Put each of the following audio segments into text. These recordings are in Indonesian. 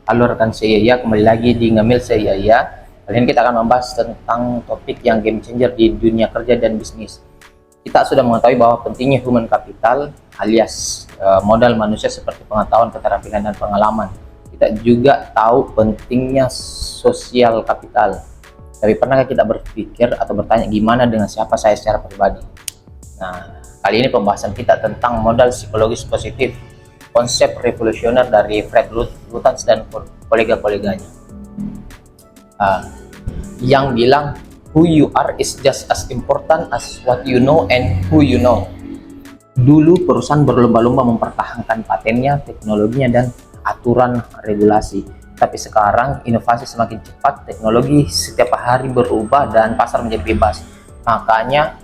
Halo rekan saya, kembali lagi di Ngemil saya. Kali ini kita akan membahas tentang topik yang game changer di dunia kerja dan bisnis. Kita sudah mengetahui bahwa pentingnya human capital alias modal manusia seperti pengetahuan, keterampilan, dan pengalaman. Kita juga tahu pentingnya sosial capital. Tapi pernahkah kita berpikir atau bertanya gimana dengan siapa saya secara pribadi? Nah, kali ini pembahasan kita tentang modal psikologis positif, konsep revolusioner dari Fred Lutans dan kolega-koleganya, uh, yang bilang who you are is just as important as what you know and who you know. Dulu perusahaan berlomba-lomba mempertahankan patennya, teknologinya, dan aturan regulasi. Tapi sekarang inovasi semakin cepat, teknologi setiap hari berubah, dan pasar menjadi bebas. Makanya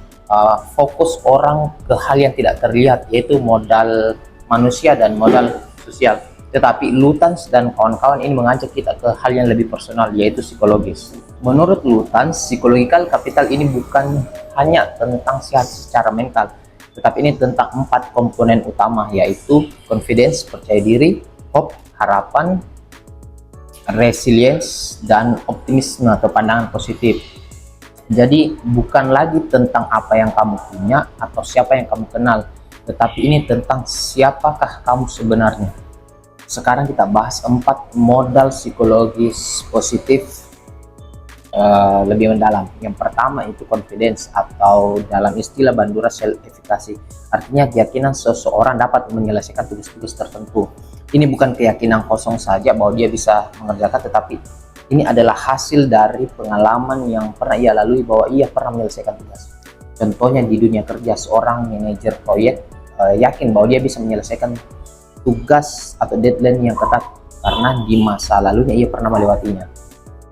fokus orang ke hal yang tidak terlihat, yaitu modal manusia dan modal sosial. Tetapi Lutans dan kawan-kawan ini mengajak kita ke hal yang lebih personal, yaitu psikologis. Menurut Lutans, psychological capital ini bukan hanya tentang sehat secara mental, tetapi ini tentang 4 komponen utama, yaitu confidence, percaya diri, hope, harapan, resilience, dan optimisme atau pandangan positif. Jadi bukan lagi tentang apa yang kamu punya atau siapa yang kamu kenal, tetapi ini tentang siapakah kamu sebenarnya. Sekarang kita bahas 4 modal psikologis positif lebih mendalam. Yang pertama itu confidence, atau dalam istilah Bandura self-efficacy. Artinya keyakinan seseorang dapat menyelesaikan tugas-tugas tertentu. Ini bukan keyakinan kosong saja bahwa dia bisa mengerjakan, tetapi ini adalah hasil dari pengalaman yang pernah ia lalui bahwa ia pernah menyelesaikan tugas. Contohnya di dunia kerja, seorang manajer proyek yakin bahwa dia bisa menyelesaikan tugas atau deadline yang ketat karena di masa lalunya ia pernah melewatinya.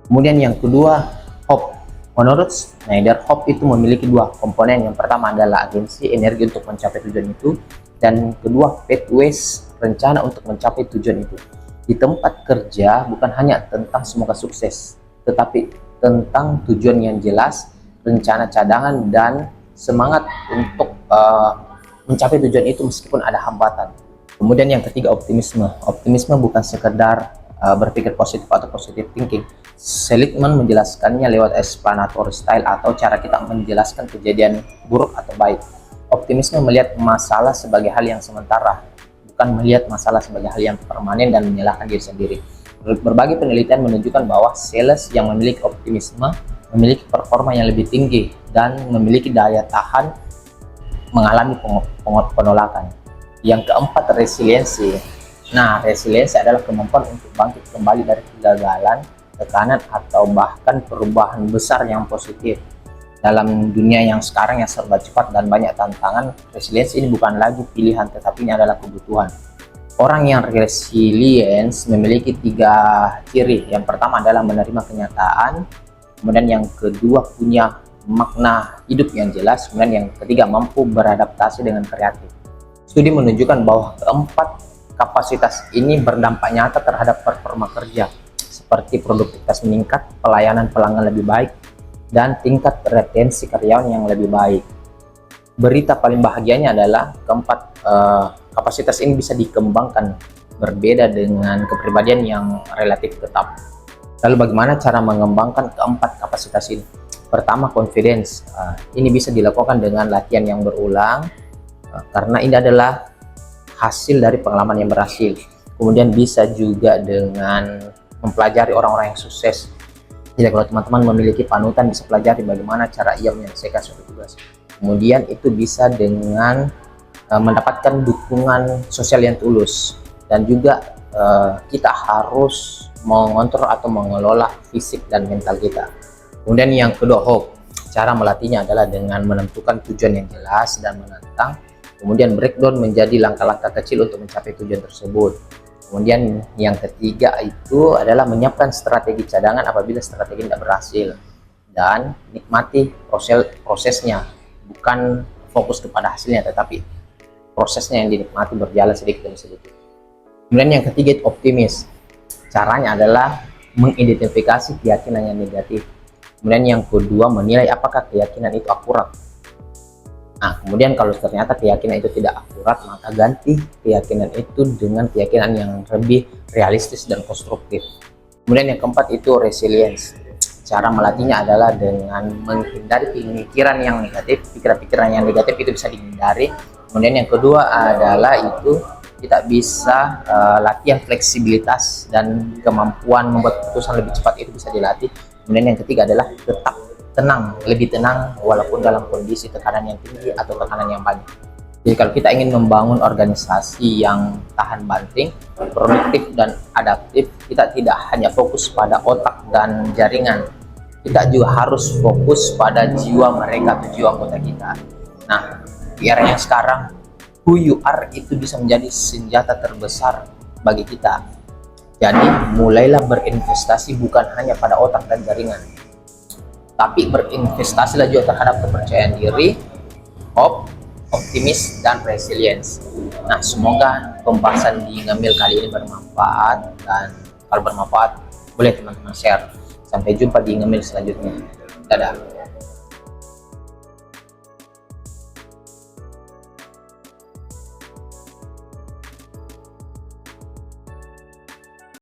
Kemudian yang kedua, hope. Menurut Schneider, hope itu memiliki 2 komponen. Yang pertama adalah agensi, energi untuk mencapai tujuan itu, dan kedua, pathways, rencana untuk mencapai tujuan itu. Di tempat kerja bukan hanya tentang semoga sukses, tetapi tentang tujuan yang jelas, rencana cadangan, dan semangat untuk mencapai tujuan itu meskipun ada hambatan. Kemudian yang ketiga, optimisme. Optimisme bukan sekedar berpikir positif atau positive thinking. Seligman menjelaskannya lewat explanatory style, atau cara kita menjelaskan kejadian buruk atau baik. Optimisme melihat masalah sebagai hal yang sementara, bukan melihat masalah sebagai hal yang permanen dan menyalahkan diri sendiri. Berbagai penelitian menunjukkan bahwa sales yang memiliki optimisme memiliki performa yang lebih tinggi dan memiliki daya tahan mengalami penolakan. Yang keempat, resiliensi. Nah, resiliensi adalah kemampuan untuk bangkit kembali dari kegagalan, tekanan, atau bahkan perubahan besar yang positif. Dalam dunia yang sekarang yang serba cepat dan banyak tantangan, resiliensi ini bukan lagi pilihan, tetapi ini adalah kebutuhan. Orang yang resilience memiliki 3 ciri. Yang pertama adalah menerima kenyataan, kemudian yang kedua punya makna hidup yang jelas, kemudian yang ketiga mampu beradaptasi dengan kreatif. Studi menunjukkan bahwa keempat kapasitas ini berdampak nyata terhadap performa kerja, seperti produktivitas meningkat, pelayanan pelanggan lebih baik, dan tingkat retensi karyawan yang lebih baik. Berita paling bahagianya adalah keempat kapasitas ini bisa dikembangkan, berbeda dengan kepribadian yang relatif tetap. Lalu bagaimana cara mengembangkan keempat kapasitas ini? Pertama, confidence. Ini bisa dilakukan dengan latihan yang berulang, karena ini adalah hasil dari pengalaman yang berhasil. Kemudian bisa juga dengan mempelajari orang-orang yang sukses. Jadi kalau teman-teman memiliki panutan, bisa pelajari bagaimana cara ia menyelesaikan suatu tugas. Kemudian itu bisa dengan mendapatkan dukungan sosial yang tulus, dan juga kita harus mengontrol atau mengelola fisik dan mental kita. Kemudian yang kedua, hope. Cara melatihnya adalah dengan menentukan tujuan yang jelas dan menantang, kemudian breakdown menjadi langkah-langkah kecil untuk mencapai tujuan tersebut. Kemudian yang ketiga itu adalah menyiapkan strategi cadangan apabila strategi tidak berhasil, dan nikmati prosesnya, bukan fokus kepada hasilnya, tetapi prosesnya yang dinikmati, berjalan sedikit demi sedikit. Kemudian yang ketiga itu optimis. Caranya adalah mengidentifikasi keyakinan yang negatif. Kemudian yang kedua, menilai apakah keyakinan itu akurat. Nah, kemudian kalau ternyata keyakinan itu tidak akurat, maka ganti keyakinan itu dengan keyakinan yang lebih realistis dan konstruktif. Kemudian yang keempat itu resilience. Cara melatihnya adalah dengan menghindari pemikiran yang negatif, pikiran-pikiran yang negatif itu bisa dihindari. Kemudian yang kedua adalah itu kita bisa latihan fleksibilitas dan kemampuan membuat keputusan lebih cepat itu bisa dilatih. Kemudian yang ketiga adalah tetap tenang, lebih tenang walaupun dalam kondisi tekanan yang tinggi atau tekanan yang banyak. Jadi kalau kita ingin membangun organisasi yang tahan banting, produktif dan adaptif, kita tidak hanya fokus pada otak dan jaringan, kita juga harus fokus pada jiwa mereka atau jiwa anggota kita. Nah, di era yang sekarang, who you are itu bisa menjadi senjata terbesar bagi kita. Jadi mulailah berinvestasi bukan hanya pada otak dan jaringan, tapi berinvestasilah juga terhadap kepercayaan diri, hope, optimis, dan resilience. Nah, semoga pembahasan di Ngemil kali ini bermanfaat, dan kalau bermanfaat boleh teman-teman share. Sampai jumpa di Ngemil selanjutnya. Dadah.